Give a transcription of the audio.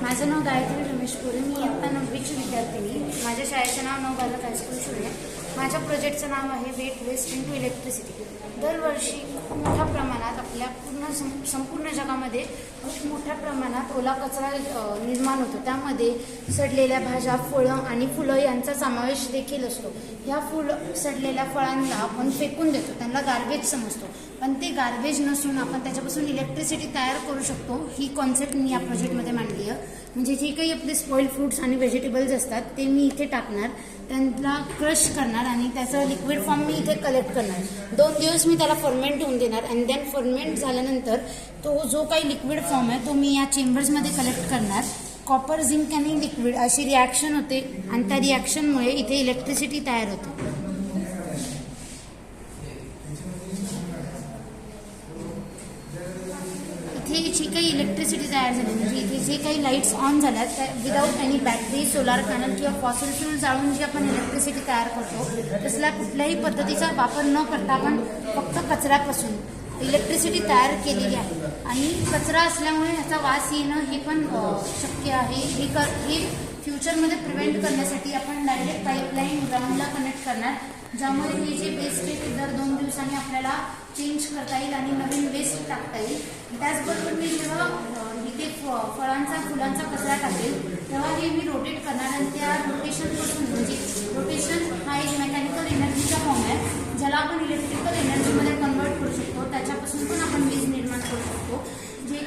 माझं नाव गायत्री रमेश पुरे. मी इयत्ता 9वीची विद्यार्थिनी. माझ्या शाळेचं नाव नवभारत हायस्कूल शुळे. माझ्या प्रोजेक्टचं नाव आहे वेट वेस्ट इंटू इलेक्ट्रिसिटी. दरवर्षी खूप मोठ्या प्रमाणात आपल्या संपूर्ण जगामध्ये खूप मोठ्या प्रमाणात ओला कचरा निर्माण होतो. त्यामध्ये सडलेल्या भाज्या, फळं आणि फुलं यांचा समावेश देखील असतो. ह्या सडलेल्या फळांना आपण फेकून देतो, त्यांना गार्बेज समजतो. पण ते गार्बेज नसून आपण त्याच्यापासून इलेक्ट्रिसिटी तयार करू शकतो. ही कॉन्सेप्ट मी या प्रोजेक्टमध्ये मांडली आहे. म्हणजे जे काही आपले स्पॉइल्ड फ्रूट्स आणि व्हेजिटेबल्स असतात ते मी इथे टाकणार, त्यांना क्रश करणार आणि त्याचं लिक्विड फॉर्म मी इथे कलेक्ट करणार. 2 दिवस मी त्याला फर्मेंट होऊन देणार आणि देन फर्मेंट झाल्यानंतर तो जो काही लिक्विड फॉर्म आहे तो मी या चेंबर्समध्ये कलेक्ट करणार. कॉपर, झिंक आणि लिक्विड अशी रिॲक्शन होते आणि त्या रिॲक्शनमुळे इथे इलेक्ट्रिसिटी तयार होते. इथे जी काही इलेक्ट्रिसिटी तयार झाली, म्हणजे इथे जे काही लाईट्स ऑन झाल्यात त्या without any battery, solar panel किंवा फॉसिल फ्यूल जाळून जी आपण इलेक्ट्रिसिटी तयार करतो तसला कुठल्याही पद्धतीचा वापर न करता आपण फक्त कचऱ्यापासून इलेक्ट्रिसिटी तयार केलेली आहे. आणि कचरा असल्यामुळे याचा वास येणं हे पण शक्य आहे. हे फ्युचरमध्ये प्रिव्हेंट करण्यासाठी आपण डायरेक्ट पाईपलाईन ग्राउंडला कनेक्ट करणार, ज्यामुळे हे जे वेस्ट आहे ते दर 2 दिवसांनी आपल्याला चेंज करता येईल आणि नवीन वेस्ट टाकता येईल. त्याचबरोबर मी जेव्हा इथे फळांचा फुलांचा कचरा टाकेल तेव्हा हे मी रोटेट करणार आणि त्या रोटेशनपासून, म्हणजे रोटेशन हा एक मेकॅनिकल एनर्जीचा फॉर्म आहे ज्याला आपण इलेक्ट्रिकल एनर्जीमध्ये कन्वर्ट करू शकतो. त्याच्यापासून पण आपण वीज निर्माण करू शकतो. जे